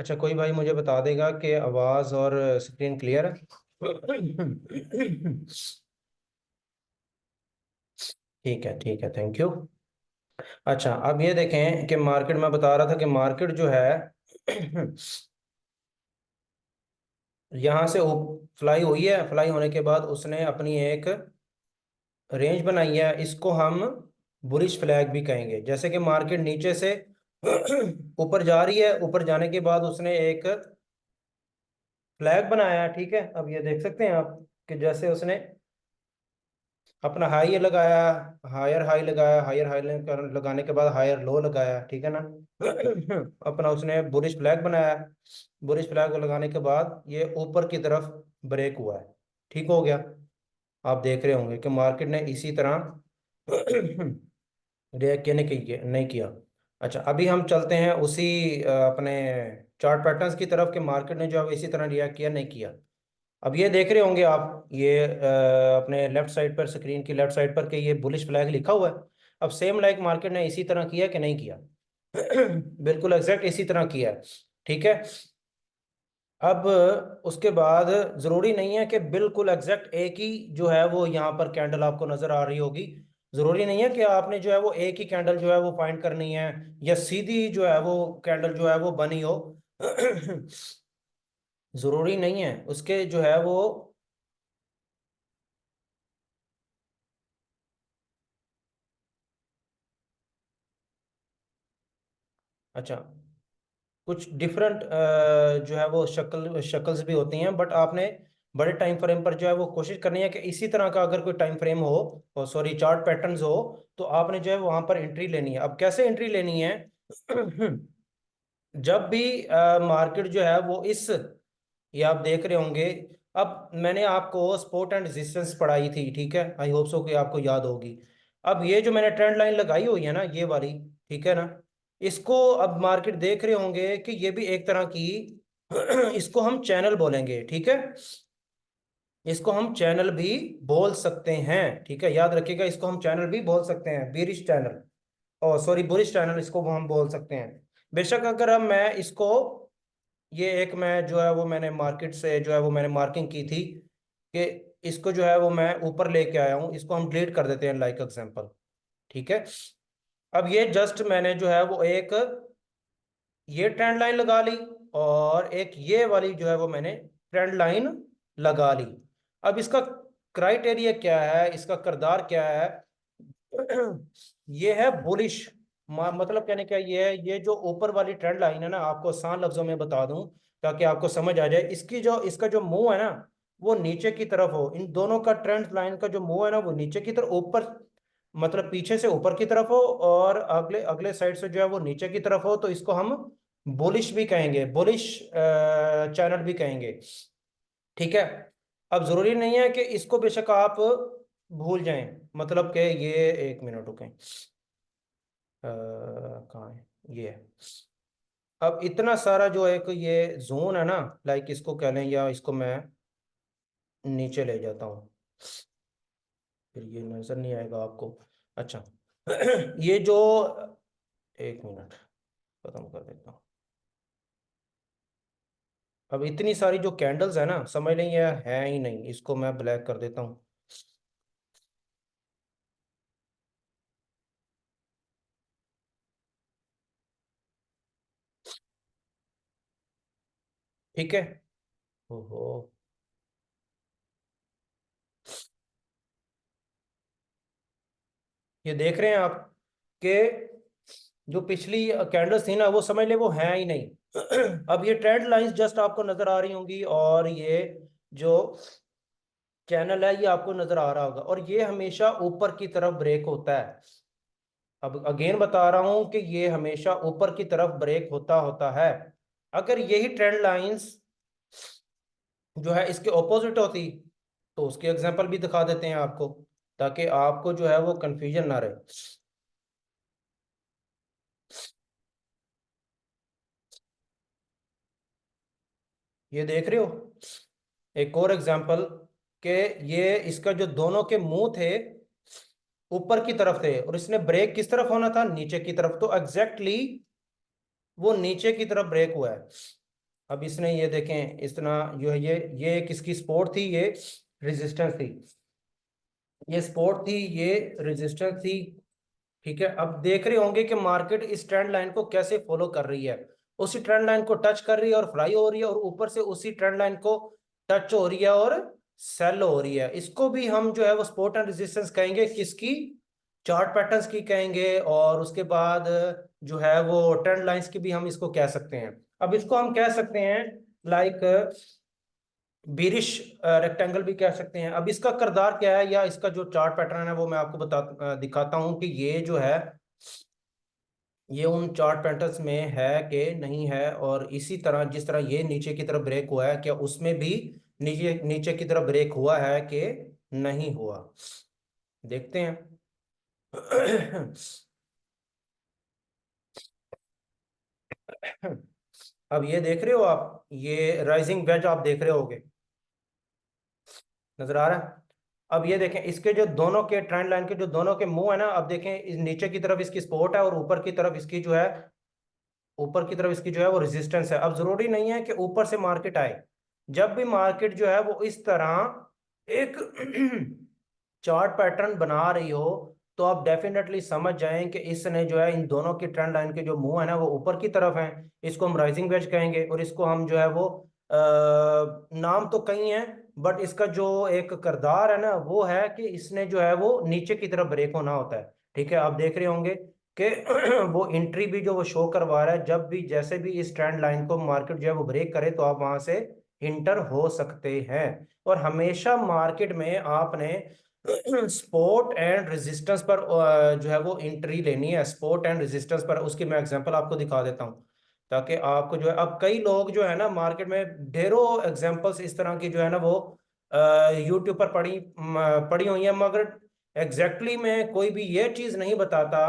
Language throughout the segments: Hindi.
अच्छा, कोई भाई मुझे बता देगा कि आवाज और स्क्रीन क्लियर है? ठीक है, ठीक है, थैंक यू। अच्छा, अब ये देखें कि मार्केट में बता रहा था कि मार्केट जो है यहाँ से फ्लाई हुई है। फ्लाई होने के बाद उसने अपनी एक रेंज बनाई है, इसको हम बुलिश फ्लैग भी कहेंगे। जैसे कि मार्केट नीचे से ऊपर जा रही है, ऊपर जाने के बाद उसने एक फ्लैग बनाया है। ठीक है, अब ये देख सकते हैं आप कि जैसे उसने अपना हाई लगाया, हायर हाई लगाया, हायर हाई लगाने के बाद हायर लो लगाया, ठीक है ना। अपना उसने बुलिश फ्लैग बनाया। बुलिश फ्लैग लगाने के बाद ये ऊपर की तरफ ब्रेक हुआ है। ठीक हो गया। आप देख रहे होंगे कि मार्केट ने इसी तरह रिएक्ट नहीं किया। अच्छा, अभी हम चलते हैं उसी अपने चार्ट पैटर्न्स की तरफ कि मार्केट ने जो है इसी तरह रिएक्ट किया नहीं किया। अब ये देख रहे होंगे आप, ये अपने लेफ्ट साइड पर, स्क्रीन की लेफ्ट साइड पर कि ये बुलिश फ्लैग लिखा हुआ है। अब सेम लाइक मार्केट ने इसी तरह किया कि नहीं किया? बिल्कुल एग्जैक्ट इसी तरह किया है। ठीक है। अब उसके बाद जरूरी नहीं है कि बिल्कुल एग्जैक्ट एक ही जो है वो यहाँ पर कैंडल आपको नजर आ रही होगी। जरूरी नहीं है कि आपने जो है वो एक ही कैंडल जो है वो फाइंड करनी है, या सीधी जो है वो कैंडल जो है वो बनी हो। जरूरी नहीं है उसके जो है वो। अच्छा, कुछ डिफरेंट जो है वो शक्ल्स भी होती हैं, बट आपने बड़े टाइम फ्रेम पर जो है वो कोशिश करनी है कि इसी तरह का अगर कोई टाइम फ्रेम हो, और सॉरी चार्ट पैटर्न्स हो, तो आपने जो है वहां पर एंट्री लेनी है। अब कैसे एंट्री लेनी है? जब भी मार्केट जो है वो इस, ये आप देख रहे होंगे। अब मैंने आपको सपोर्ट एंड रेजिस्टेंस पढ़ाई थी, ठीक है, आई होप सो कि आपको याद होगी। अब ये जो मैंने ट्रेंड लाइन लगाई हुई है ना, ये वाली, ठीक है ना, इसको अब मार्केट देख रहे होंगे कि ये भी एक तरह की इसको हम चैनल बोलेंगे, ठीक है। इसको हम चैनल भी बोल सकते हैं, ठीक है, याद रखिएगा, इसको हम चैनल भी बोल सकते हैं, बीरिश चैनल, और सॉरी बुलिश चैनल इसको हम बोल सकते हैं। बेशक अगर हम मैं इसको, ये एक मैं जो है वो मैंने मार्केट से जो है वो मैंने मार्किंग की थी कि इसको जो है वो मैं ऊपर लेके आया हूं, इसको हम डिलीट कर देते हैं लाइक एग्जांपल। ठीक है। अब ये जस्ट मैंने जो है वो एक ये ट्रेंड लाइन लगा ली, और एक ये वाली जो है वो मैंने ट्रेंड लाइन लगा ली। अब इसका क्राइटेरिया क्या है, इसका किरदार क्या है? ये है बुलिश। मतलब कहने का ये है, ये जो ऊपर वाली ट्रेंड लाइन है ना, आपको आसान लफ्जों में बता दूं ताकि आपको समझ आ जाए, इसकी जो इसका जो मुंह है ना, वो नीचे की तरफ हो। इन दोनों का ट्रेंड लाइन का जो मुंह है ना, वो नीचे की तरफ, ऊपर मतलब पीछे से ऊपर की तरफ हो, और अगले अगले साइड से जो है वो नीचे की तरफ हो, तो इसको हम बुलिश भी कहेंगे, बुलिश चैनल भी कहेंगे। ठीक है। अब जरूरी नहीं है कि इसको बेशक आप भूल जाएं, मतलब कि ये, एक मिनट रुकें, कहाँ है ये? अब इतना सारा जो एक ये जोन है ना, लाइक इसको कह लें, या इसको मैं नीचे ले जाता हूँ, फिर ये नजर नहीं आएगा आपको। अच्छा, ये जो, एक मिनट, खत्म कर देता हूँ। अब इतनी सारी जो कैंडल्स है ना, समझ लें ये है ही नहीं, इसको मैं ब्लैक कर देता हूँ। ठीक है। ओहो, ये देख रहे हैं आप कि जो पिछली कैंडल्स थी ना, वो समझ ले वो है ही नहीं। अब ये ट्रेंड लाइंस जस्ट आपको नजर आ रही होंगी, और ये जो चैनल है ये आपको नजर आ रहा होगा, और ये हमेशा ऊपर की तरफ ब्रेक होता है। अब अगेन बता रहा हूं कि ये हमेशा ऊपर की तरफ ब्रेक होता होता है। अगर यही ट्रेंड लाइंस जो है इसके ऑपोजिट होती, तो उसके एग्जांपल भी दिखा देते हैं आपको, ताकि आपको जो है वो कंफ्यूजन ना रहे। ये देख रहे हो, एक और एग्जांपल, कि ये इसका जो दोनों के मुंह थे ऊपर की तरफ थे, और इसने ब्रेक किस तरफ होना था? नीचे की तरफ। तो एग्जैक्टली वो नीचे की तरफ ब्रेक हुआ है। अब इसने ये देखें इतना जो है, ये एक इसकी सपोर्ट थी, ये रेजिस्टेंस थी, ये सपोर्ट थी, ये रेजिस्टेंस थी। ठीक है, अब देख रहे होंगे कि मार्केट इस ट्रेंड लाइन को कैसे फॉलो कर रही है, उसी ट्रेंड लाइन को टच कर रही है और फ्लाई हो रही है, और ऊपर से उसी ट्रेंड लाइन को टच हो रही है और सेल हो रही है। इसको भी हम जो है वो सपोर्ट एंड रेजिस्टेंस कहेंगे, किसकी? चार्ट पैटर्न्स की कहेंगे, और उसके बाद जो है वो ट्रेंड लाइंस की भी हम इसको कह सकते हैं। अब इसको हम कह सकते हैं लाइक बीरिश रेक्टेंगल भी कह सकते हैं। अब इसका किरदार क्या है, या इसका जो चार्ट पैटर्न है वो मैं आपको दिखाता हूं कि ये जो है ये उन चार्ट पैटर्न्स में है कि नहीं है, और इसी तरह जिस तरह ये नीचे की तरफ ब्रेक हुआ है, क्या उसमें भी नीचे नीचे की तरफ ब्रेक हुआ है कि नहीं हुआ, देखते हैं। अब ये देख रहे हो आप, ये राइजिंग वेज आप देख रहे होगे, नजर आ रहा है? अब ये देखें, इसके जो दोनों के ट्रेंड लाइन के जो दोनों के मुंह है ना, अब देखें इस नीचे की तरफ इसकी सपोर्ट है और ऊपर की तरफ इसकी जो है, ऊपर की तरफ इसकी जो है वो रेजिस्टेंस है। अब जरूरी नहीं है कि ऊपर से मार्केट आए, जब भी मार्केट जो है वो इस तरह एक चार्ट पैटर्न बना रही हो, तो आप डेफिनेटली समझ जाएं कि इसने जो है इन दोनों की ट्रेंड लाइन के जो मुंह है ना वो ऊपर की तरफ है। इसको हम राइजिंग वेज कहेंगे, और इसको हम जो है वो नाम तो कई हैं, बट इसका जो एक किरदार है ना वो है कि इसने जो है वो नीचे की तरफ ब्रेक होना होता है। ठीक है, आप देख रहे होंगे कि वो एंट्री भी जो वो शो करवा रहा है, जब भी जैसे भी इस ट्रेंड लाइन को मार्केट जो है वो ब्रेक करे तो आप वहां से इंटर हो सकते हैं। और हमेशा मार्केट में आपने सपोर्ट एंड रेजिस्टेंस पर जो है वो एंट्री लेनी है, सपोर्ट एंड रेजिस्टेंस पर। उसकी मैं एग्जांपल आपको दिखा देता हूँ, ताकि आपको जो है, अब कई लोग जो है ना मार्केट में ढेरों एग्जांपल्स इस तरह की जो है ना वो यूट्यूब पर पड़ी हुई है, मगर एग्जैक्टली में कोई भी ये चीज नहीं बताता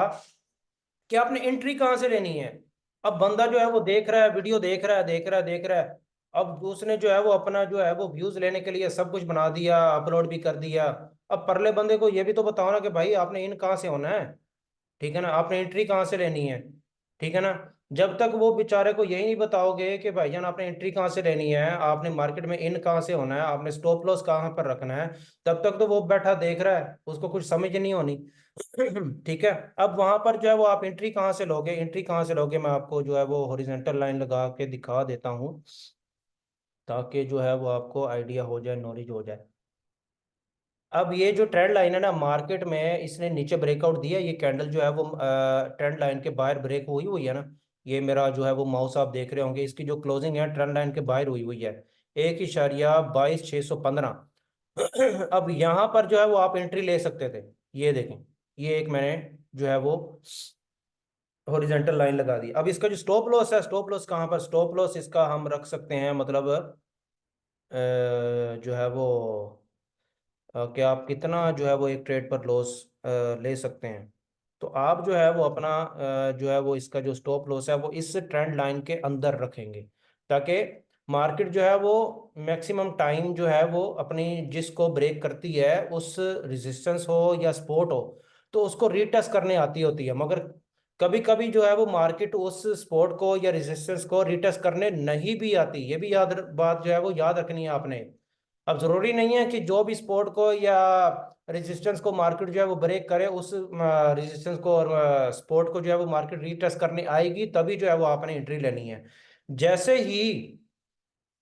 कि आपने एंट्री कहाँ से लेनी है। अब बंदा जो है वो देख रहा है, वीडियो देख रहा है, देख रहा है, अब उसने जो है वो अपना जो है वो व्यूज लेने के लिए सब कुछ बना दिया, अपलोड भी कर दिया। अब परले बंदे को ये भी तो बताओ ना कि भाई आपने इन कहाँ से होना है, ठीक है ना, आपने एंट्री कहाँ से लेनी है, ठीक है ना। जब तक वो बेचारे को यही नहीं बताओगे कि भाईजान आपने एंट्री कहाँ से लेनी है, आपने मार्केट में इन कहाँ से होना है, आपने स्टॉप लॉस कहाँ पर रखना है, तब तक तो वो बैठा देख रहा है, उसको कुछ समझ नहीं होनी। ठीक है, अब वहां पर जो है वो आप एंट्री कहाँ से लोगे, एंट्री कहाँ से लोगे, मैं आपको जो है वो हॉरिजॉन्टल लाइन लगा के दिखा देता हूँ, ताकि जो है वो आपको आइडिया हो जाए, नॉलेज हो जाए। अब ये जो ट्रेंड लाइन है ना मार्केट में, इसने नीचे ब्रेकआउट दिया, ये कैंडल जो है वो ट्रेंड लाइन के बाहर ब्रेक हुई हुई है ना, ये मेरा जो है वो माउस आप देख रहे होंगे, इसकी जो क्लोजिंग है ट्रेंड लाइन के बाहर हुई हुई है, 1.22 615। अब यहाँ पर जो है वो आप एंट्री ले सकते थे, ये देखें, ये एक मैंने जो है वो हॉरिजॉन्टल लाइन लगा दी। अब इसका जो स्टॉप लॉस है, स्टॉप लॉस कहाँ पर, स्टॉप लॉस इसका हम रख सकते हैं, मतलब जो है वो कि आप कितना जो है वो एक ट्रेड पर लॉस ले सकते हैं। तो आप जो है वो अपना जो है वो इसका जो स्टॉप लॉस है वो इस ट्रेंड लाइन के अंदर रखेंगे, ताकि मार्केट जो है वो मैक्सिमम टाइम जो है वो अपनी जिसको ब्रेक करती है, उस रेजिस्टेंस हो या सपोर्ट हो, तो उसको रीटेस्ट करने आती होती है। मगर कभी कभी जो है वो मार्केट उस सपोर्ट को या रेजिस्टेंस को रीटेस्ट करने नहीं भी आती, ये भी बात जो है वो याद रखनी है आपने। अब जरूरी नहीं है कि जो भी सपोर्ट को या रेजिस्टेंस को मार्केट जो है वो ब्रेक करे, उस रेजिस्टेंस को और सपोर्ट को जो है वो मार्केट रीटेस्ट करने आएगी, तभी जो है वो आपने एंट्री लेनी है। जैसे ही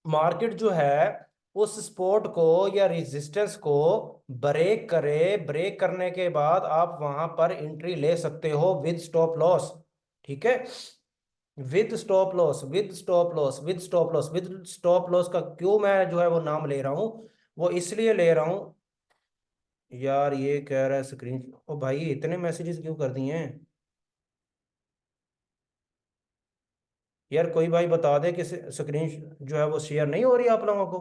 मार्केट जो है उस सपोर्ट को या रेजिस्टेंस को ब्रेक करे, ब्रेक करने के बाद आप वहां पर एंट्री ले सकते हो विद स्टॉप लॉस। ठीक है, with stop loss, with stop loss, with stop loss, with stop loss का क्यों मैं जो है वो नाम ले रहा हूं, वो इसलिए ले रहा हूं। यार ये कह रहा है स्क्रीन, ओ भाई इतने मैसेजेस क्यों कर दिए हैं यार, कोई भाई बता दे कि स्क्रीन जो है वो शेयर नहीं हो रही आप लोगों को।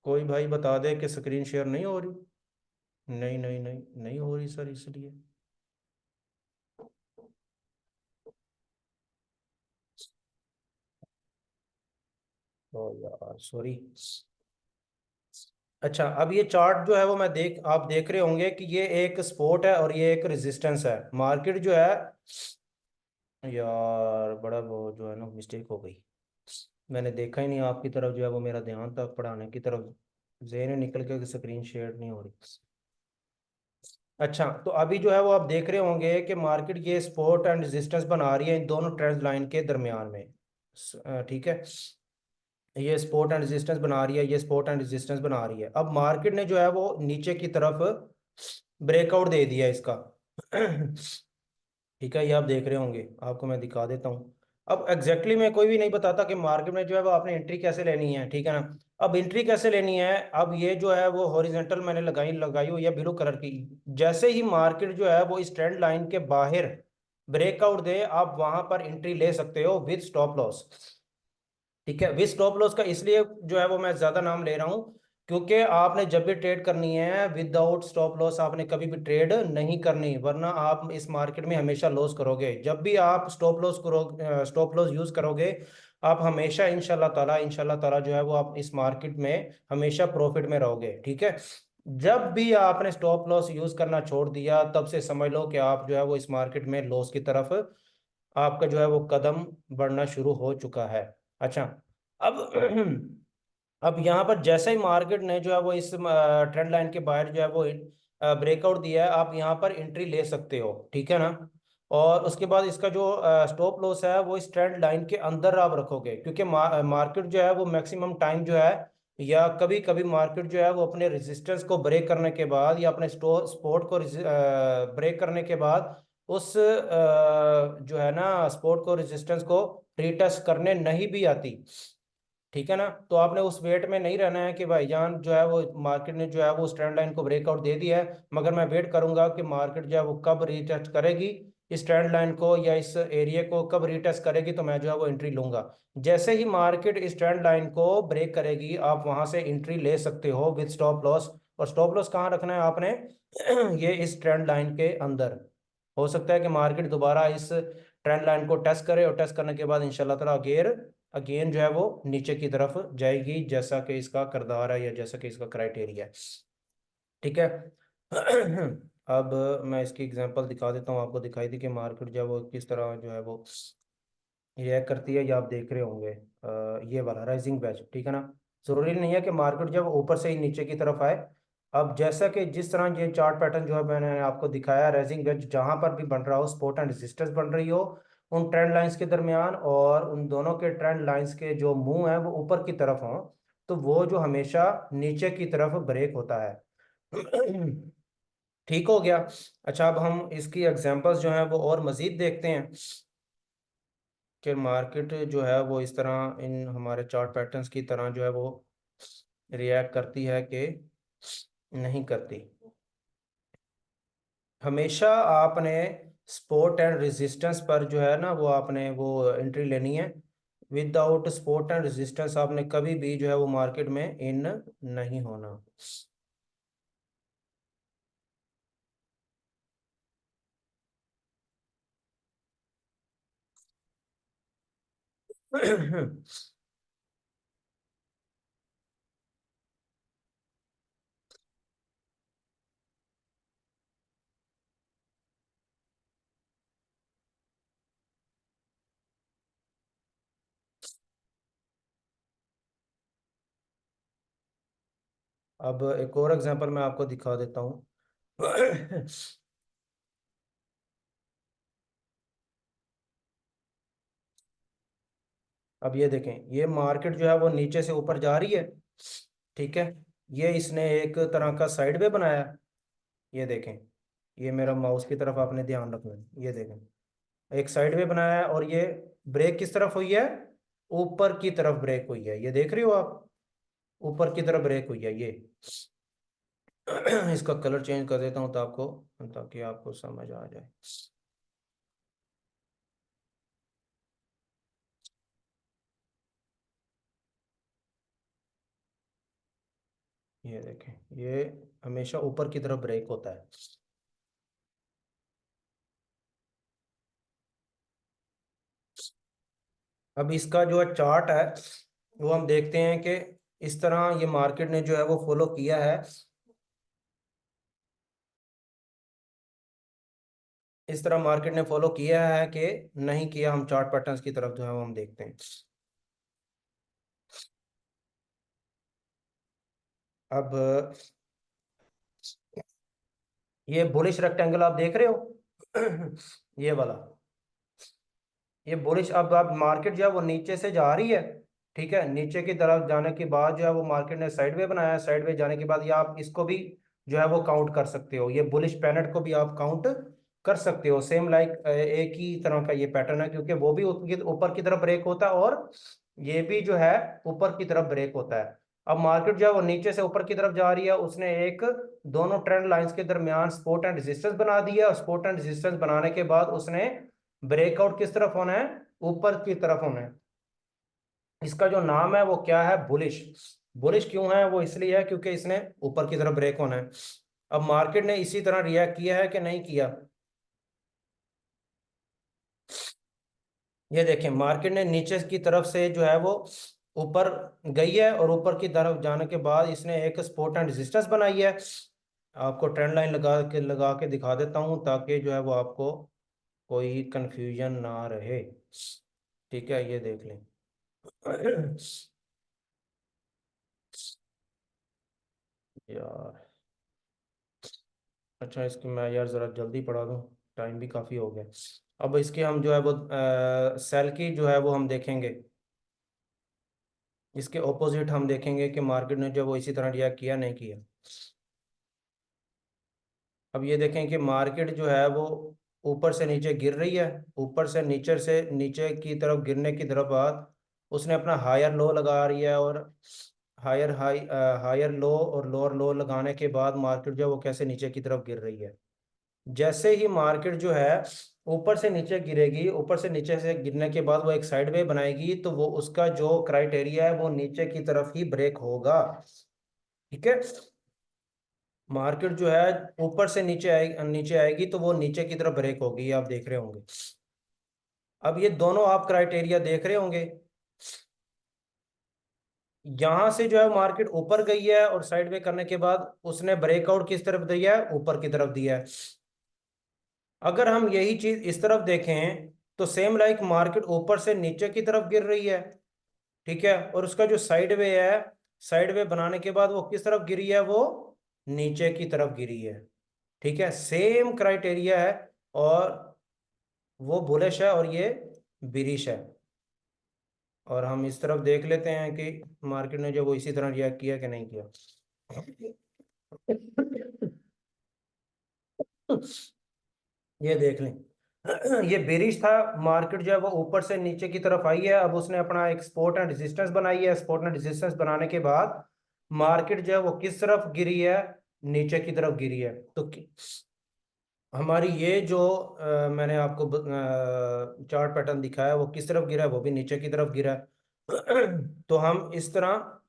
कोई भाई बता दे कि स्क्रीन शेयर नहीं हो रही। नहीं नहीं नहीं नहीं हो रही सर, इसलिए। ओ यार सॉरी। अच्छा, अब ये चार्ट जो है वो आप देख रहे होंगे कि ये एक सपोर्ट है और ये एक रेजिस्टेंस है। मार्केट जो है यार बड़ा वो जो है ना मिस्टेक हो गई। मैंने देखा ही नहीं आपकी तरफ, जो है वो मेरा ध्यान था पढ़ाने की तरफ, ज़हन निकल के स्क्रीन शेयर नहीं हो रही। अच्छा, तो अभी जो है वो आप देख रहे होंगे कि मार्केट ये सपोर्ट एंड रेजिस्टेंस बना रही है इन दोनों ट्रेंड लाइन के दरमियान में। ठीक है, ये सपोर्ट एंड रेजिस्टेंस बना रही है, ये सपोर्ट एंड रेजिस्टेंस बना रही है। अब मार्केट ने जो है वो नीचे की तरफ ब्रेकआउट दे दिया इसका। ठीक है, ये आप देख रहे होंगे, आपको मैं दिखा देता हूँ। अब एग्जैक्टली मैं कोई भी नहीं बताता कि मार्केट में जो है वो आपने एंट्री कैसे लेनी है, ठीक है ना। अब एंट्री कैसे लेनी है, अब ये जो है वो हॉरिजेंटल मैंने लगाई लगाई हुई है ब्लू कलर की। जैसे ही मार्केट जो है वो इस ट्रेंड लाइन के बाहर ब्रेकआउट दे, आप वहां पर एंट्री ले सकते हो विद स्टॉप लॉस। ठीक है, विद स्टॉप लॉस का इसलिए जो है वो मैं ज्यादा नाम ले रहा हूँ, क्योंकि आपने जब भी ट्रेड करनी है विदाउट स्टॉप लॉस आपने कभी भी ट्रेड नहीं करनी, वरना आप इस मार्केट में हमेशा लॉस करोगे। जब भी आप स्टॉप लॉस करो, स्टॉप लॉस यूज करोगे, आप हमेशा इंशाल्लाह ताला जो है वो आप इस मार्केट में हमेशा प्रॉफिट में रहोगे। ठीक है, जब भी आपने स्टॉप लॉस यूज करना छोड़ दिया, तब से समझ लो कि आप जो है वो इस मार्केट में लॉस की तरफ आपका जो है वो कदम बढ़ना शुरू हो चुका है। अच्छा, अब अब यहाँ पर जैसे ही मार्केट ने जो है वो इस ट्रेंड लाइन के बाहर जो है वो ब्रेकआउट दिया है, आप यहाँ पर एंट्री ले सकते हो, ठीक है ना। और उसके बाद इसका जो स्टॉप लॉस है वो इस ट्रेंड लाइन के अंदर आप रखोगे, क्योंकि मार्केट जो है वो मैक्सिमम टाइम जो है, या कभी कभी मार्केट जो है वो अपने रेजिस्टेंस को ब्रेक करने के बाद या अपने सपोर्ट को ब्रेक करने के बाद उस जो है ना सपोर्ट को रेजिस्टेंस को रीटेस्ट करने नहीं भी आती। ठीक है ना, तो आपने उस वेट में नहीं रहना है कि भाईजान जो है वो मार्केट ने जो है वो उस ट्रेंड लाइन को ब्रेकआउट दे दिया है, मगर मैं वेट करूंगा कि मार्केट जो है वो कब रीटेस्ट करेगी इस ट्रेंड लाइन को, या इस एरिया को कब रीटेस्ट करेगी, तो मैं जो है वो एंट्री लूंगा। जैसे ही मार्केट इस ट्रेंड लाइन को ब्रेक करेगी, आप वहां से एंट्री ले सकते हो विद स्टॉप लॉस। और स्टॉप लॉस कहाँ रखना है आपने, ये इस ट्रेंड लाइन के अंदर। हो सकता है कि मार्केट दोबारा इस ट्रेंड लाइन को टेस्ट करे, और टेस्ट करने के बाद इंशाल्लाह ताला अगेन जो है वो नीचे की तरफ जाएगी, जैसा कि इसका करदार है या जैसा कि इसका क्राइटेरिया है। ठीक है। अब मैं इसकी एग्जांपल दिखा देता हूँ आपको, दिखाई दी कि मार्केट जो है वो किस तरह जो है वो रिएक्ट करती है, ये आप देख रहे होंगे। ये वाला राइजिंग वेज, ठीक है ना। जरूरी नहीं है कि मार्केट जब ऊपर से ही नीचे की तरफ आए। अब जैसा कि जिस तरह ये चार्ट पैटर्न जो है मैंने आपको दिखाया, राइजिंग वेज जहां पर भी बन रहा हो, सपोर्ट एंड रेजिस्टेंस बन रही हो उन ट्रेंड लाइंस के दरमियान, और उन दोनों के ट्रेंड लाइंस के जो मुंह है वो ऊपर की तरफ हो, तो वो जो हमेशा नीचे की तरफ ब्रेक होता है। ठीक हो गया। अच्छा, अब हम इसकी एग्जांपल्स जो हैं वो और मजीद देखते हैं कि मार्केट जो है वो इस तरह इन हमारे चार्ट पैटर्न्स की तरह जो है वो रिएक्ट करती है कि नहीं करती। हमेशा आपने सपोर्ट एंड रेजिस्टेंस पर जो है ना वो आपने वो एंट्री लेनी है। विदाउट सपोर्ट एंड रेजिस्टेंस आपने कभी भी जो है वो मार्केट में इन नहीं होना। अब एक और एग्जांपल मैं आपको दिखा देता हूँ। अब ये देखें, ये मार्केट जो है वो नीचे से ऊपर जा रही है, ठीक है। ये इसने एक तरह का साइड वे बनाया है। ये देखें, ये मेरा माउस की तरफ आपने ध्यान रखना है, ये देखें एक साइड वे बनाया है, और ये ब्रेक किस तरफ हुई है, ऊपर की तरफ ब्रेक हुई है, ये देख रहे हो आप, ऊपर की तरफ ब्रेक हुई है ये। इसका कलर चेंज कर देता हूँ तो आपको, ताकि आपको समझ आ जाए। ये देखें, ये हमेशा ऊपर की तरफ ब्रेक होता है। अब इसका जो है चार्ट है वो हम देखते हैं कि इस तरह ये मार्केट ने जो है वो फॉलो किया है। इस तरह मार्केट ने फॉलो किया है कि नहीं किया, हम चार्ट पैटर्न्स की तरफ जो है वो हम देखते हैं। अब ये बुलिश रेक्टेंगल आप देख रहे हो ये वाला, ये बुलिश, अब आप मार्केट जो है वो नीचे से जा रही है, ठीक है, नीचे की तरफ जाने के बाद जो है वो मार्केट ने साइडवे बनाया है, साइडवे जाने के बाद ये आप इसको भी जो है वो काउंट कर सकते हो, ये बुलिश पैनट को भी आप काउंट कर सकते हो। सेम लाइक एक ही तरह का ये पैटर्न है, क्योंकि वो भी ऊपर की तरफ ब्रेक होता है और ये भी जो है ऊपर की तरफ ब्रेक होता है। अब मार्केट जो है वो नीचे से ऊपर की तरफ जा रही है, उसने एक दोनों ट्रेंड लाइंस के दरमियान सपोर्ट एंड रेजिस्टेंस बना दिया, और सपोर्ट एंड रेजिस्टेंस बनाने के बाद उसने ब्रेकआउट किस तरफ होना है, ऊपर की तरफ होना है। इसका जो नाम है वो क्या है, बुलिश। बुलिश क्यों है, वो इसलिए है क्योंकि इसने ऊपर की तरफ ब्रेक होना है। अब मार्केट ने इसी तरह रिएक्ट किया है कि नहीं किया, ये देखें, मार्केट ने नीचे की तरफ से जो है वो ऊपर गई है, और ऊपर की तरफ जाने के बाद इसने एक सपोर्ट एंड रेजिस्टेंस बनाई है। आपको ट्रेंड लाइन लगा के दिखा देता हूं, ताकि जो है वो आपको कोई कंफ्यूजन ना रहे। ठीक है, ये देख लें यार, अच्छा, इसकी मैं यार ज़रा जल्दी पढ़ा दूँ, टाइम भी काफ़ी हो गया। अब इसके हम जो है वो सेल की जो है वो हम देखेंगे, इसके ऑपोजिट हम देखेंगे कि मार्केट ने जो वो इसी तरह रिएक्ट किया नहीं किया। अब ये देखें कि मार्केट जो है वो ऊपर से नीचे गिर रही है, ऊपर से नीचे की तरफ गिरने की तरफ बाद उसने अपना हायर लो लगा रही है, और हायर लो और लोअर लो लगाने के बाद मार्केट जो है वो कैसे नीचे की तरफ गिर रही है। जैसे ही मार्केट जो है ऊपर से नीचे गिरेगी, ऊपर से नीचे से गिरने के बाद वो एक साइड वे बनाएगी, तो वो उसका जो क्राइटेरिया है वो नीचे की तरफ ही ब्रेक होगा। ठीक है, मार्केट जो है ऊपर से नीचे आएगी तो वो नीचे की तरफ ब्रेक होगी, ये आप देख रहे होंगे। अब ये दोनों आप क्राइटेरिया देख रहे होंगे, यहां से जो है मार्केट ऊपर गई है और साइड वे करने के बाद उसने ब्रेकआउट किस तरफ दिया है, ऊपर की तरफ दिया है। अगर हम यही चीज इस तरफ देखें तो सेम लाइक मार्केट ऊपर से नीचे की तरफ गिर रही है, ठीक है, और उसका जो साइड वे है, साइड वे बनाने के बाद वो किस तरफ गिरी है, वो नीचे की तरफ गिरी है। ठीक है, सेम क्राइटेरिया है, और वो बुलिश है और ये बिरिश है। और हम इस तरफ देख लेते हैं कि मार्केट ने जो वो इसी तरह रिएक्ट किया कि नहीं किया। ये देख लें, ये बेरिश था, मार्केट जो है वो ऊपर से नीचे की तरफ आई है, अब उसने अपना एक सपोर्ट एंड रेजिस्टेंस बनाई है, सपोर्ट एंड रेजिस्टेंस बनाने के बाद मार्केट जो है वो किस तरफ गिरी है, नीचे की तरफ गिरी है। तो हमारी ये जो मैंने आपको चार्ट पैटर्न दिखाया है वो किस तरफ गिरा है, वो भी नीचे की तरफ गिरा है तो हम इस तरह,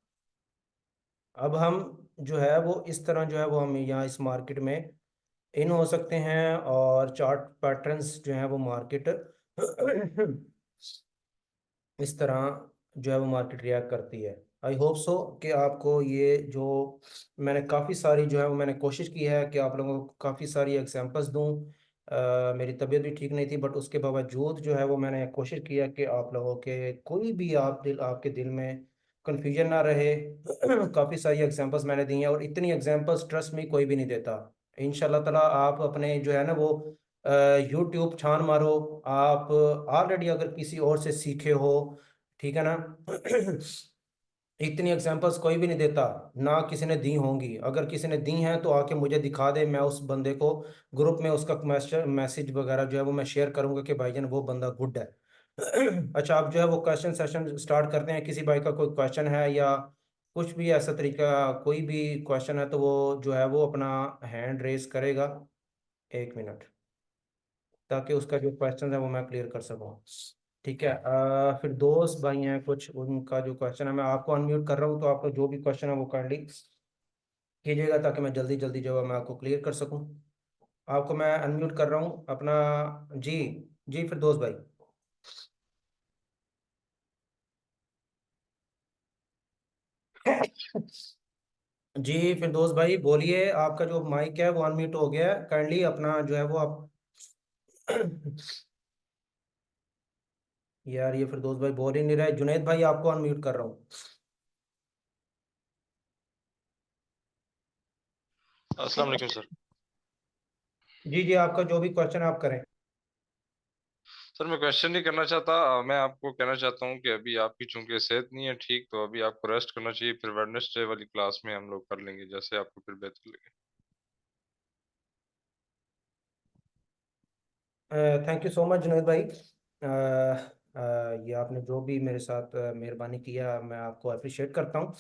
अब हम जो है वो इस तरह जो है वो हम यहाँ इस मार्केट में इन हो सकते हैं, और चार्ट पैटर्न्स जो है वो मार्केट इस तरह जो है वो मार्केट रिएक्ट करती है। आई होप सो कि आपको ये जो मैंने काफ़ी सारी जो है वो मैंने कोशिश की है कि आप लोगों को काफ़ी सारी एग्जांपल्स दूं। मेरी तबीयत भी ठीक नहीं थी, बट उसके बावजूद जो है वो मैंने कोशिश किया कि आप लोगों के कोई भी आपके दिल में कन्फ्यूजन ना रहे काफ़ी सारी एग्जांपल्स मैंने दी हैं, और इतनी एग्जांपल्स ट्रस्ट में कोई भी नहीं देता। इंशाल्लाह ताला आप अपने जो है ना वो यूट्यूब छान मारो, आप ऑलरेडी अगर किसी और से सीखे हो, ठीक है ना इतनी एग्जांपल्स कोई भी नहीं देता, ना किसी ने दी होंगी, अगर किसी ने दी हैं तो आके मुझे दिखा दे, मैं उस बंदे को ग्रुप में उसका मैसेज वगैरह जो है वो मैं शेयर करूंगा कि भाईजान वो बंदा गुड है अच्छा, अब जो है वो क्वेश्चन सेशन स्टार्ट करते हैं। किसी भाई का कोई क्वेश्चन है या कुछ भी ऐसा तरीका, कोई भी क्वेश्चन है तो वो जो है वो अपना हैंड रेस करेगा, 1 मिनट, ताकि उसका जो क्वेश्चन है वो मैं क्लियर कर सकूं। ठीक है, फिर दोस्त भाई हैं कुछ, उनका जो क्वेश्चन है मैं आपको अनम्यूट कर रहा हूँ, तो आपका जो भी क्वेश्चन है वो काइंडली कीजिएगा, ताकि मैं जल्दी जल्दी जो है मैं आपको क्लियर कर सकूं। आपको मैं अनम्यूट कर रहा हूँ अपना। जी, जी फिर दोस्त भाई। जी फिर दोस्त भाई बोलिए, आपका जो माइक है वो अनम्यूट हो गया है, काइंडली अपना जो है वो आप यार ये फिर दोस्त भाई बोल ही नहीं रहे। जुनेद भाई आपको अनम्यूट कर रहा हूँ। अस्सलाम वालेकुम सर। जी जी, आपका जो भी क्वेश्चन आप करें। सर मैं क्वेश्चन नहीं करना चाहता, मैं आपको कहना चाहता हूँ कि अभी आपकी चूंकि सेहत नहीं है ठीक, तो अभी आपको रेस्ट करना चाहिए। फिर वेडनेसडे वाली क्लास में हम लोग कर लेंगे, जैसे आपको फिर बेहतर लगे। Thank you so much Junaid भाई। ये आपने जो भी मेरे साथ मेहरबानी किया, मैं आपको अप्रिशिएट करता हूँ।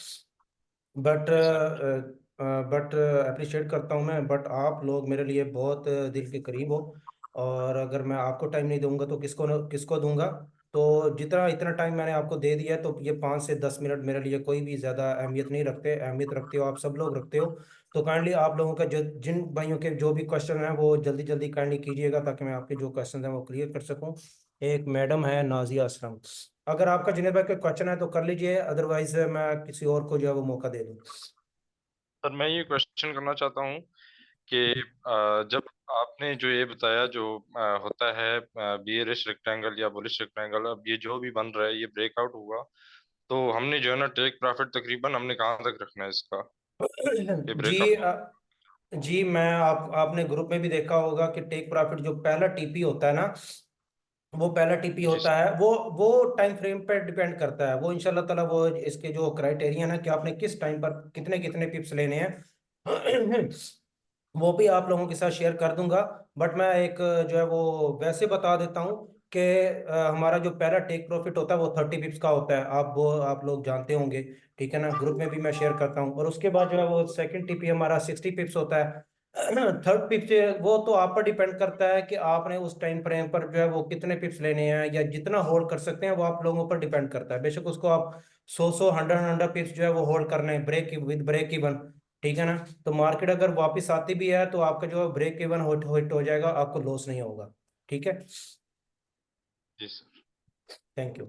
बट जी सर। बट अप्रिशिएट करता हूँ मैं, बट आप लोग मेरे लिए बहुत दिल के करीब हो। और अगर मैं आपको टाइम नहीं दूंगा तो किसको दूंगा? तो जितना इतना टाइम मैंने आपको दे दिया है, तो ये 5 से 10 मिनट मेरे लिए कोई भी ज़्यादा अहमियत नहीं रखते। अहमियत रखते हो आप सब लोग रखते हो। तो काइंडली आप लोगों का जो जिन भाइयों के जो भी क्वेश्चन है वो जल्दी जल्दी काइंडली कीजिएगा, ताकि मैं आपके जो क्वेश्चन हैं वो क्लियर कर सकूँ। एक मैडम है नाजिया असलम। अगर आपका जुनेद भाई कोई क्वेश्चन है तो कर लीजिए, अदरवाइज मैं किसी और को जो है वो मौका दे दूँ। सर मैं ये क्वेश्चन करना चाहता हूँ कि जब आपने जो ये बताया, जो होता है बियरिश रेक्टेंगल या बुलिश रेक्टेंगल, अब ये जो भी बन रहा है ये ब्रेकआउट हुआ, तो हमने जो है ना टेक प्रॉफिट तकरीबन हमने कहाँ तक रखना है इसका, ये जी ब्रेकआउट? जी, मैं आपने ग्रुप में भी देखा होगा कि टेक प्रॉफिट जो पहला टीपी होता है ना, वो पहला टीपी जी होता है, वो टाइम फ्रेम पे डिपेंड करता है। वो इंशाल्लाह ताला वो इसके जो क्राइटेरियन है कि आपने किस टाइम पर कितने कितने पिप्स लेने हैं, वो भी आप लोगों के साथ शेयर कर दूंगा। बट मैं एक जो है वो वैसे बता देता हूँ कि हमारा जो पहला टेक प्रॉफिट होता है वो 30 पिप्स का होता है। आप लोग जानते होंगे। ठीक है ना, ग्रुप में भी मैं शेयर करता हूँ। और उसके बाद जो है वो सेकंड टीपी हमारा 60 पिप्स होता है। थर्ड पिप से वो तो आप पर डिपेंड करता है कि आपने उस टाइम फ्रेम पर जो है वो कितने पिप्स लेने हैं या जितना होल्ड कर सकते हैं, वो आप लोगों पर डिपेंड करता है। बेशक उसको आप 100 हंड्रेड हंड्रेड पिप्स जो है वो होल्ड करने हैं, ब्रेक इवन। ठीक है ना। तो मार्केट अगर वापस आती भी है तो आपका जो ब्रेक इवन हिट हो जाएगा, आपको लॉस नहीं होगा। ठीक है। जी सर। Thank you.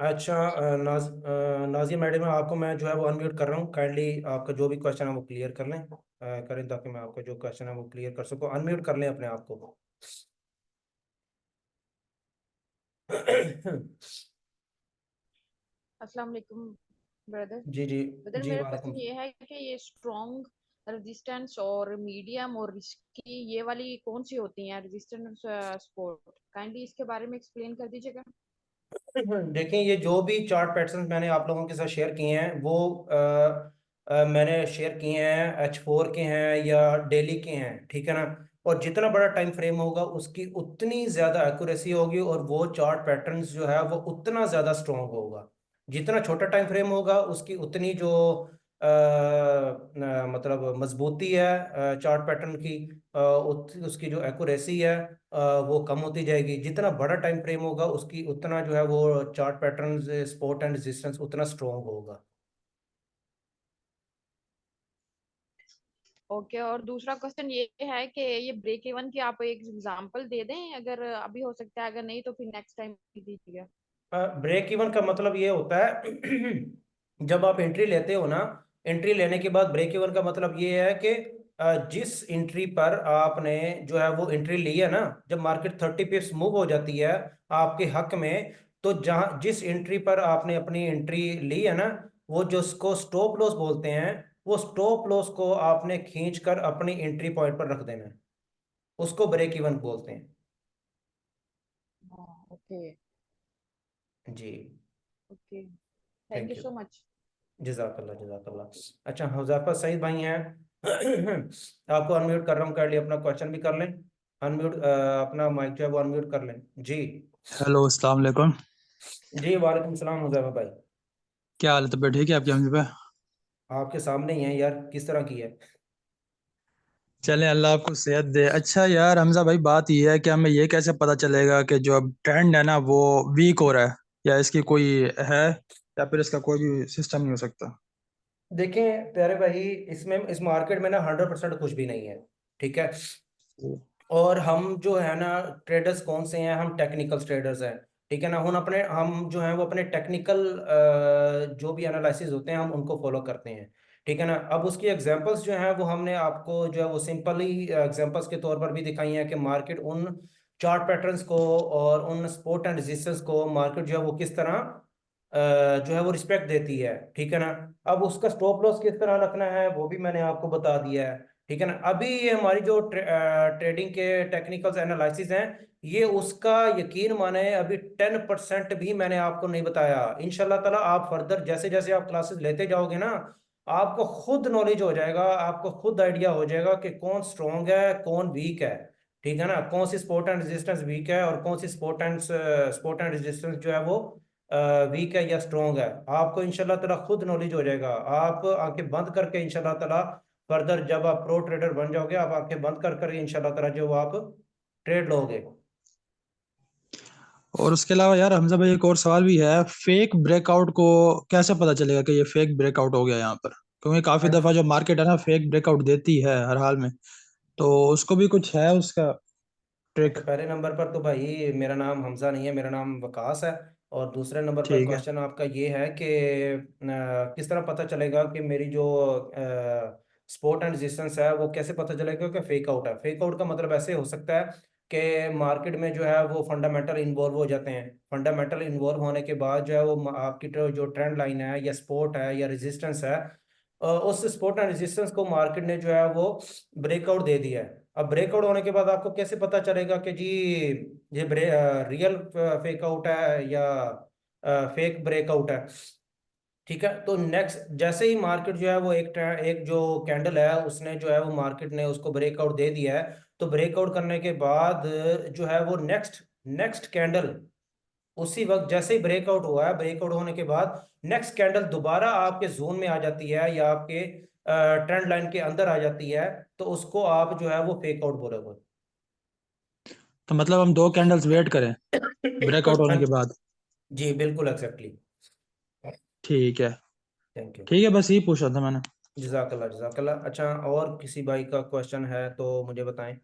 अच्छा, सर नाजिया मैडम, आपको मैं जो है वो अनम्यूट कर रहा हूँ। काइंडली आपका जो भी क्वेश्चन है वो क्लियर कर लें, करें, ताकि मैं आपका जो क्वेश्चन है वो क्लियर कर सकूँ। अनम्यूट कर लें अपने आप को। अस्सलाम वालेकुम ब्रदर। जी जी। ब्रदर जी मेरा वालेकुम। क्वेश्चन ये है कि ये स्ट्रॉन्ग, रेजिस्टेंस और मीडियम और रिस्की ये वाली कौन सी होती हैं, रेजिस्टेंस सपोर्ट? काइंडली इसके बारे में एक्सप्लेन कर दीजिएगा। देखिए, ये जो भी चार्ट पैटर्न मैंने आप लोगों के साथ शेयर किए हैं वो मैंने शेयर किए हैं H4 के हैं या डेली के हैं। ठीक है ना। और जितना बड़ा टाइम फ्रेम होगा उसकी उतनी ज्यादा एक्यूरेसी होगी, और वो चार्ट पैटर्न्स जो है वो उतना ज्यादा स्ट्रॉन्ग होगा। जितना छोटा टाइम फ्रेम होगा उसकी उतनी जो मतलब मजबूती है चार्ट पैटर्न की, उसकी जो एक्यूरेसी है वो कम होती जाएगी। जितना बड़ा टाइम फ्रेम होगा उसकी उतना जो है वो chart pattern support and resistance उतना स्ट्रॉन्ग होगा। ओके, और दूसरा क्वेश्चन ये है कि ये ब्रेक इवन की आप एक एग्जांपल दे दें, अगर अभी हो सकता है, अगर नहीं तो फिर नेक्स्ट टाइम दीजिएगा। ब्रेक इवन का मतलब ये होता है जब आप एंट्री लेते हो ना, एंट्री लेने के बाद ब्रेक इवन का मतलब ये है कि जिस एंट्री पर आपने जो है वो एंट्री ली है ना, जब मार्केट 30 पिप्स मूव हो जाती है आपके हक में, तो जहां जिस एंट्री पर आपने अपनी एंट्री ली है ना, वो जो उसको स्टॉप लॉस बोलते हैं, वो स्टॉप लॉस को आपने खींच कर अपनी एंट्री पॉइंट पर रख देना है। उसको ब्रेक इवन बोलते हैं। हाँ, ओके। जी। Okay, thank thank you you. So much. जजाकल्ला जजाकल्ला। अच्छा, हुजैफा सईद भाई हैं। आपको अनम्यूट कर रहा हूँ, कर लिए अपना क्वेश्चन भी कर लें। अनम्यूट अपना माइक जो है वो अनम्यूट कर लें। जी। हेलो, अस्सलाम वालेकुम। जी वालेकुम सलाम हुजैफा भाई। क्या हाल है? तबीयत ठीक है आपकी हमजा पे? आपके सामने ही है यार, किस तरह की है? चले, अल्लाह आपको सेहत दे। अच्छा यार हमजा भाई, बात यह है कि हमें ये कैसे पता चलेगा कि जो अब ट्रेंड है ना वो वीक हो रहा है, या इसकी कोई है, या फिर इसका कोई भी सिस्टम नहीं हो सकता? देखें प्यारे भाई, इसमें इस मार्केट में ना 100% कुछ भी नहीं है। ठीक है। और हम जो है ना, ट्रेडर्स कौन से हैं? हम टेक्निकल ट्रेडर्स हैं। ठीक है ना। हम जो है वो अपने टेक्निकल जो भी एनालिसिस होते हैं हम उनको फॉलो करते हैं। ठीक है ना। अब उसकी एग्जांपल्स जो हैं वो हमने आपको जो है वो सिंपली एग्जांपल्स के तौर पर भी दिखाई हैं कि मार्केट उन चार्ट पैटर्न्स को और उन सपोर्ट एंड रेजिस्टेंस को मार्केट जो है वो किस तरह जो है वो रिस्पेक्ट देती है, ठीक है ना। अब उसका स्टॉप लॉस किस तरह रखना है वो भी मैंने आपको बता दिया है, ठीक है ना। अभी ये हमारी जो ट्रेडिंग के टेक्निकल्स एनालिसिस हैं, ये उसका यकीन माने अभी 10% भी मैंने आपको नहीं बताया। इंशाल्लाह ताला आप फर्दर जैसे जैसे आप क्लासेस लेते जाओगे ना, आपको खुद नॉलेज हो जाएगा, आपको खुद आइडिया हो जाएगा कि कौन स्ट्रॉन्ग है कौन वीक है, ठीक है ना। कौन सी सपोर्ट एंड रेजिस्टेंस वीक है और कौन सी सपोर्ट एंड रेजिस्टेंस जो है वो वीक है या स्ट्रॉन्ग है, आपको इंशाल्लाह ताला खुद नॉलेज हो जाएगा। आप आंखें बंद करके इंशाल्लाह ताला फर्दर जब आप प्रो ट्रेडर बन जाओगे, आप आंखें बंद कर करके इंशाल्लाह ताला जो आप ट्रेड लोगे। और उसके अलावा यार हमजा भाई एक और सवाल भी है, फेक ब्रेकआउट को कैसे पता चलेगा कि ये फेक ब्रेकआउट हो गया यहाँ पर? क्योंकि काफी अच्छा, दफा जो मार्केट है ना फेक ब्रेकआउट देती है हर हाल में, तो उसको भी कुछ है उसका ट्रिक? अच्छा, पहले नंबर पर तो भाई मेरा नाम हमजा नहीं है, मेरा नाम वकास है। और दूसरे नंबर पर ठीक है। क्वेश्चन आपका ये है कि किस तरह पता चलेगा कि मेरी जो सपोर्ट एंड रेजिस्टेंस है वो कैसे पता चलेगा कि फेक आउट है। फेक आउट का मतलब ऐसे हो सकता है कि मार्केट में जो है वो फंडामेंटल इन्वॉल्व हो जाते हैं। फंडामेंटल इन्वॉल्व होने के बाद जो है वो आपकी जो ट्रेंड लाइन है या सपोर्ट है या रेजिस्टेंस है, उस सपोर्ट एंड रेजिस्टेंस को मार्केट ने जो है वो ब्रेकआउट दे दिया है। अब ब्रेकआउट होने के बाद आपको कैसे पता चलेगा कि जी ये रियल फेक आउट है या फेक ब्रेकआउट है, ठीक है। तो नेक्स्ट जैसे ही मार्केट जो है वो एक जो कैंडल है उसने जो है वो मार्केट ने उसको ब्रेकआउट दे दिया है, तो ब्रेकआउट करने के बाद जो है वो नेक्स्ट नेक्स्ट कैंडल उसी वक्त जैसे ही ब्रेकआउट हुआ है, ब्रेकआउट होने के बाद नेक्स्ट कैंडल दोबारा आपके जोन में आ जाती है या आपके ट्रेंड लाइन के अंदर आ जाती है, तो उसको आप जो है वो फेक आउट बोलोगे। तो मतलब हम 2 कैंडल्स वेट करें ब्रेकआउट हाँ होने के बाद? जी, बिल्कुल एग्जैक्टली। ठीक है। Thank you. ठीक है, बस यही पूछ रहा था मैंने। जजाकल्ला जजाकल्ला। अच्छा, और किसी भाई का क्वेश्चन है तो मुझे बताएं।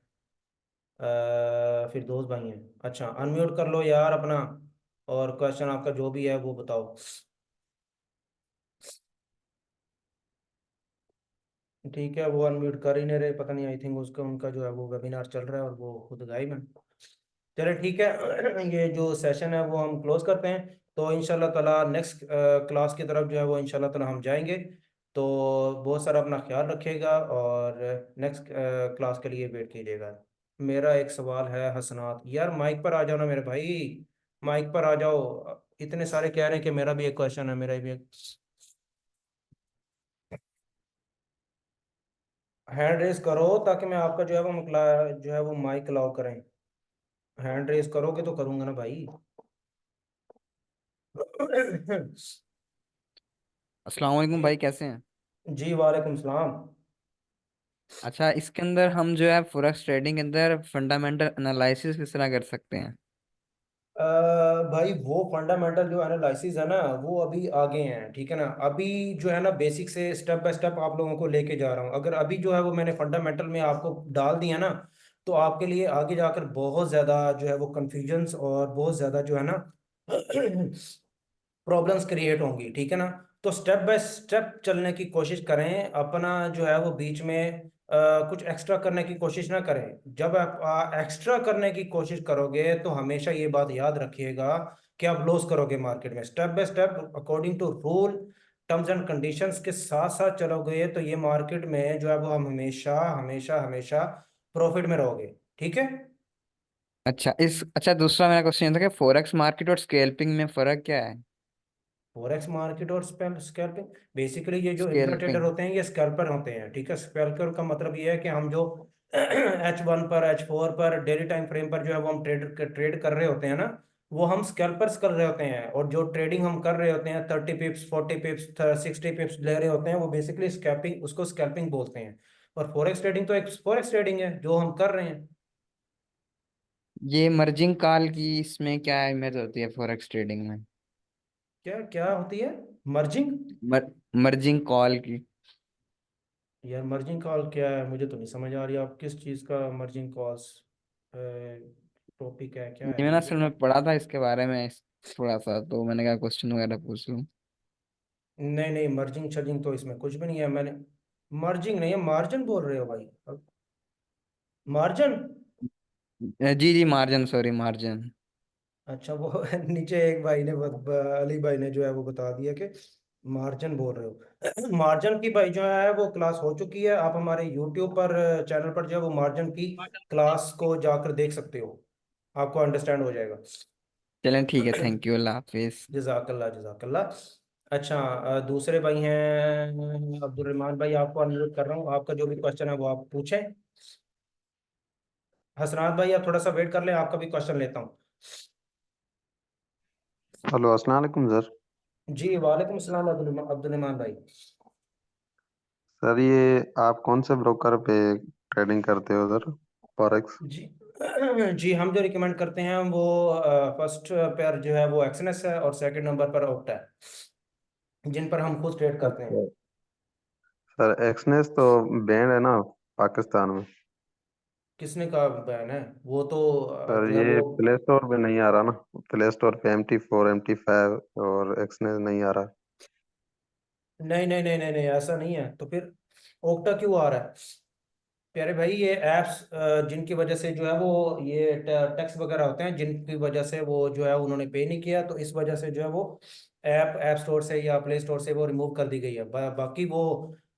फिर दोस्त भाई हैं, अच्छा अनम्यूट कर लो यार अपना, और क्वेश्चन आपका जो भी है वो बताओ। ठीक है, वो अनम्यूट कर ही नहीं रहे, पता नहीं, आई थिंक उसका उनका जो है वो वेबिनार चल रहा है और वो खुद गायब है। चले ठीक है, ये जो सेशन है वो हम क्लोज करते हैं। तो इंशाल्लाह ताला नेक्स्ट क्लास की तरफ जो है वो इंशाल्लाह ताला हम जाएंगे। तो बहुत सारा अपना ख्याल रखिएगा और नेक्स्ट क्लास के लिए वेट कीजिएगा। मेरा एक सवाल है हसनात, यार माइक पर आ जाओ ना मेरे भाई, माइक पर आ जाओ। इतने सारे कह रहे हैं कि मेरा भी एक क्वेश्चन है, मेरा भी एक। हैंड रेस करो ताकि मैं आपका जो है वो जो है वो माइक अलाउ करें। हैंड रेस करोगे तो करूंगा ना भाई। अस्सलाम वालेकुम जी भाई, कैसे हैं? जी, वालेकुम सलाम। अच्छा, इसके अंदर हम जो है फॉरेक्स ट्रेडिंग के अंदर फंडामेंटल एनालिसिस किस तरह कर सकते हैं? भाई वो फंडामेंटल जो एनालिसिस है ना वो अभी आगे हैं, ठीक है ना। अभी जो है ना बेसिक से स्टेप बाय स्टेप आप लोगों को लेके जा रहा हूँ। अगर अभी जो है वो मैंने फंडामेंटल में आपको डाल दिया ना, तो आपके लिए आगे जाकर बहुत ज़्यादा जो है वो कंफ्यूजन्स और बहुत ज़्यादा जो है ना प्रॉब्लम्स क्रिएट होंगी, ठीक है ना। तो स्टेप बाय स्टेप चलने की कोशिश करें, अपना जो है वो बीच में कुछ एक्स्ट्रा करने की कोशिश ना करें। जब आप एक्स्ट्रा करने की कोशिश करोगे तो हमेशा ये बात याद रखिएगा कि आप लॉस करोगे मार्केट में। Step by step according to rule terms and conditions के साथ साथ चलोगे तो ये मार्केट में जो है वो हम हमेशा हमेशा हमेशा प्रॉफिट में रहोगे, ठीक है। अच्छा, दूसरा मेरा क्वेश्चन था कि फॉरेक्स मार्केट और स्कैल्पिंग में फर्क क्या है? फॉरेक्स मार्केट और स्कैल्पिंग, बेसिकली ये जो इंट्रा ट्रेडर स्कैल्पिंग। होते हैं ये स्कैल्पर होते हैं, ठीक है। स्कैल्पर का मतलब ये है कि हम जो H1 पर H4 पर डेली टाइम फ्रेम पर जो है वो हम ट्रेड कर रहे होते हैं ना, वो हम स्कैल्पर्स कर रहे होते हैं। और जो ट्रेडिंग हम कर रहे होते हैं 30 पिप्स 40 पिप्स 60 पिप्स ले रहे होते हैं, वो बेसिकली स्कैल्पिंग, उसको स्कैल्पिंग बोलते हैं। और फॉरेक्स ट्रेडिंग तो एक फॉरेक्स ट्रेडिंग है जो हम कर रहे हैं। ये मर्जिंग कॉल की इसमें क्या अहमियत होती है फॉरेक्स ट्रेडिंग में? क्या क्या होती है मर्जिंग? मर्जिंग कॉल की। यार मर्जिंग कॉल क्या है, मुझे तो नहीं समझ आ रही आप किस चीज़ का मर्जिंग कॉल्स टॉपिक है, क्या ये है मैंने ये असल में पढ़ा था इसके बारे में थोड़ा सा, तो मैंने कहा क्वेश्चन वगैरह पूछ लूं। नहीं नहीं, मर्जिंग शर्जिंग तो इसमें कुछ भी नहीं है। मैंने मर्जिंग नहीं है, मार्जिन बोल रहे हो भाई, मार्जिन। जी जी, मार्जिन, सॉरी, मार्जिन। अच्छा वो नीचे एक भाई ने अली भाई ने जो है वो बता दिया कि मार्जिन बोल रहे हो। मार्जिन की भाई जो है वो क्लास हो चुकी है, आप हमारे यूट्यूब पर चैनल पर जो है वो मार्जिन की क्लास को जाकर देख सकते हो, आपको अंडरस्टैंड हो जाएगा। चलें ठीक है, थैंक यू, अल्लाह हाफिज। जजाकल्ला जजाकल्ला। अच्छा दूसरे भाई हैं अब्दुल रहमान भाई, आपको अनम्यूट कर रहा हूँ, आपका जो भी क्वेश्चन है वो आप पूछें। हसनात भाई आप थोड़ा सा वेट कर लें, आपका भी क्वेश्चन लेता हूँ। हेलो, अस्सलाम वालेकुम सर। जी वालेकुम सलाम अब्दुल रहमान भाई। सर ये आप कौन से ब्रोकर पे ट्रेडिंग करते हो सर, फॉरेक्स? जी जी हम जो रिकमेंड करते हैं वो फर्स्ट पेयर जो है वो एक्सनेस है और सेकंड नंबर पर ओक्टा है, जिन पर हम खुद ट्रेड करते हैं। अच्छा सर, एक्सनेस तो बैंड है ना पाकिस्तान में। किसने कहा बैन है? वो तो सर जो है ये वो प्ले स्टोर पे नहीं आ रहा ना, प्ले स्टोर पे MT4 MT5 और एक्सनेस नहीं आ रहा। नहीं नहीं नहीं नहीं नहीं ऐसा नहीं है, तो फिर ओक्टा क्यों आ रहा है? प्यारे भाई ये एप्स जिनकी वजह से जो है वो ये टैक्स वगैरह होते हैं, जिनकी वजह से वो जो है उन्होंने पे नहीं किया, तो इस वजह से जो है वो ऐप स्टोर से या प्ले स्टोर से वो रिमूव कर दी गई है। बाकी वो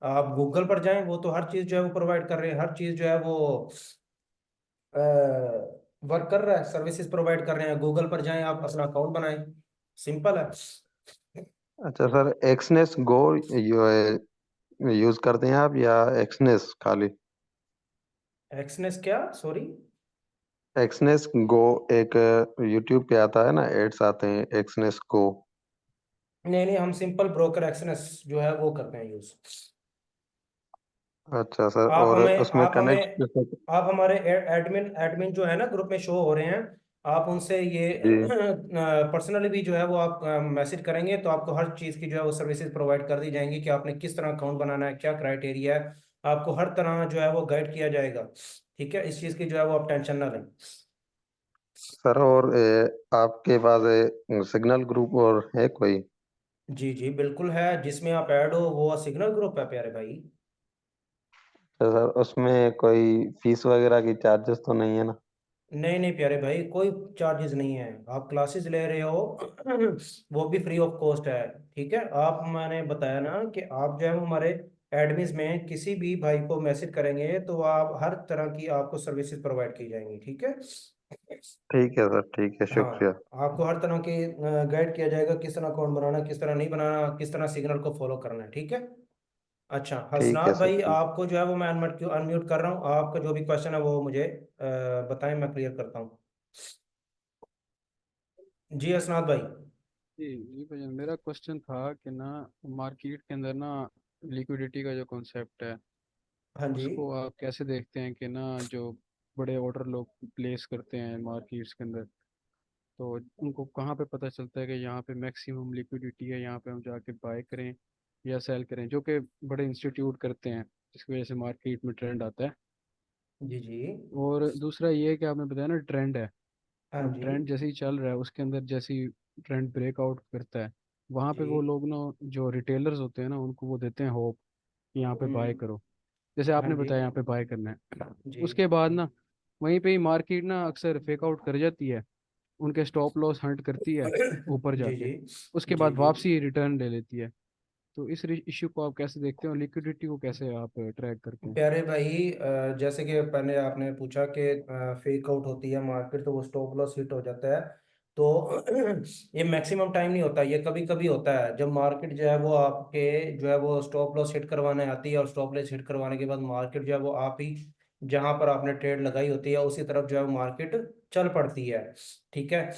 आप गूगल पर जाएं, वो तो हर चीज़ जो है वो प्रोवाइड कर रहे हैं, हर चीज़ जो है वो वर्क कर रहा है, सर्विसेज प्रोवाइड कर रहे हैं। गूगल पर जाएं, आप अपना अकाउंट बनाएं, सिंपल है। अच्छा सर, एक्सनेस गो यूज करते हैं आप या एक्सनेस खाली? एक्सनेस क्या, सॉरी? एक्सनेस गो एक यूट्यूब पे आता है ना, एड्स आते हैं एक्सनेस गो। नहीं नहीं, हम सिंपल ब्रोकर एक्सनेस जो है वो करते हैं यूज। अच्छा सर, आप और हमें उसमें आप हमें कनेक्ट? आप हमारे एडमिन एडमिन जो है ना ग्रुप में शो हो रहे हैं, आप उनसे ये जी पर्सनली भी जो है वो आप मैसेज करेंगे तो आपको हर चीज़ की जो है वो सर्विसेज प्रोवाइड कर दी जाएंगी कि आपने किस तरह अकाउंट बनाना है, क्या क्राइटेरिया है, आपको हर तरह जो है वो गाइड किया जाएगा। ठीक है, इस चीज़ की जो है वो आप टेंशन ना लें। सर, और आपके पास सिग्नल ग्रुप और है कोई? जी जी बिल्कुल है, जिसमें आप ऐड हो वो सिग्नल ग्रुप है प्यारे भाई। तो सर उसमें कोई फीस वगैरह की चार्जेस तो नहीं है ना? नहीं नहीं प्यारे भाई, कोई चार्जेस नहीं है, आप क्लासेस ले रहे हो वो भी फ्री ऑफ कॉस्ट है। ठीक है, आप मैंने बताया ना कि आप जो है हमारे एडमिन में किसी भी भाई को मैसेज करेंगे तो आप हर तरह की आपको सर्विसेज प्रोवाइड की जाएंगी। ठीक है, ठीक है सर, ठीक है, हाँ शुक्रिया। आपको हर तरह के गाइड किया जाएगा, किस तरह अकाउंट बनाना, किस तरह नहीं बनाना, किस तरह सिग्नल को फॉलो करना है। ठीक है। अच्छा ठीक हसनात है सर, भाई ठीक। आपको जो है वो मैं अनम्यूट अनम्यूट कर रहा हूँ, आपका जो भी क्वेश्चन है वो मुझे बताएं, मैं क्लियर करता हूँ। जी हसनात भाई। जी जी भैया, मेरा क्वेश्चन था कि ना, मार्केट के अंदर ना लिक्विडिटी का जो कॉन्सेप्ट है, हाँ जी। उसको आप कैसे देखते हैं कि ना, जो बड़े ऑर्डर लोग प्लेस करते हैं मार्केट्स के अंदर, तो उनको कहाँ पे पता चलता है कि यहाँ पे मैक्सिमम लिक्विडिटी है, यहाँ पे हम जाके बाय करें या सेल करें, जो कि बड़े इंस्टीट्यूट करते हैं, जिसकी वजह से मार्केट में ट्रेंड आता है। जी जी। और दूसरा ये है कि आपने बताया ना, ट्रेंड है। हाँ अब जी। ट्रेंड जैसे ही चल रहा है, उसके अंदर जैसे ही ट्रेंड ब्रेकआउट करता है, वहाँ पे वो जी। लोग ना, जो रिटेलर्स होते हैं ना, उनको वो देते हैं होप कि यहाँ पे बाय हम्म। करो। जैसे हाँ आपने जी। बताया यहाँ पे बाय करना है, जी। उसके बाद ना वहीं पे ही मार्केट ना अक्सर फेक आउट कर जाती है, उनके स्टॉप लॉस हंट करती है ऊपर जी जाके, जी। उसके जी बाद जी। वापसी रिटर्न ले लेती है। तो इस इश्यू को आप कैसे देखते हो, लिक्विडिटी को कैसे आप ट्रैक करते हैं? प्यारे भाई जैसे कि पहले आपने पूछा कि फेक आउट होती है मार्केट तो वो स्टॉप लॉस हिट हो जाता है, तो ये मैक्सिमम टाइम नहीं होता, ये कभी कभी होता है जब मार्केट जो है वो आपके जो है वो स्टॉप लॉस हिट करवाने आती है, और स्टॉप लॉस हिट करवाने के बाद मार्केट जो है वो आप ही जहां पर आपने ट्रेड लगाई होती है उसी तरफ जो है वो मार्केट चल पड़ती है। ठीक है,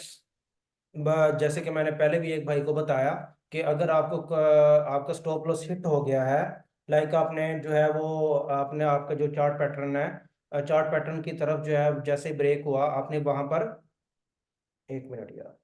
जैसे कि मैंने पहले भी एक भाई को बताया कि अगर आपका स्टॉप लॉस हिट हो गया है, लाइक आपने जो है वो आपने आपका जो चार्ट पैटर्न है, चार्ट पैटर्न की तरफ जो है जैसे ब्रेक हुआ आपने वहां पर, एक मिनट यार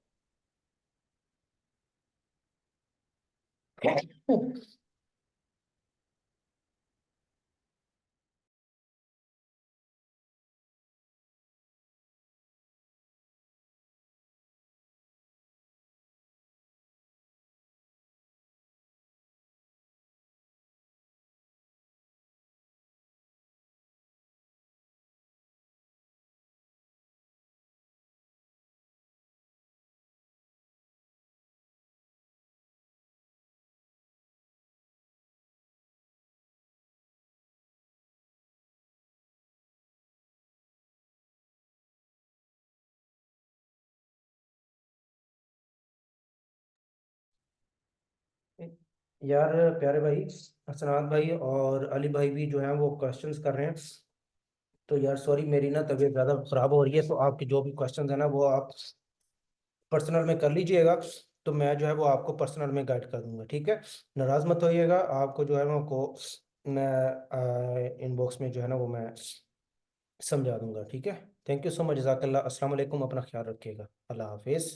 यार प्यारे भाई, हसनात भाई और अली भाई भी जो है वो क्वेश्चंस कर रहे हैं। तो यार सॉरी, मेरी ना तबीयत ज़्यादा ख़राब हो रही है, तो आपके जो भी क्वेश्चंस है ना वो आप पर्सनल में कर लीजिएगा। तो मैं जो है वो आपको पर्सनल में गाइड कर दूंगा, ठीक है। नाराज़ मत होइएगा, आपको जो है वो को मैं इनबॉक्स में जो है ना वो मैं समझा दूंगा, ठीक है। थैंक यू सो मच, जज़ाकल्लाह। अस्सलाम वालेकुम, अपना ख्याल रखिएगा, अल्लाह हाफिज़।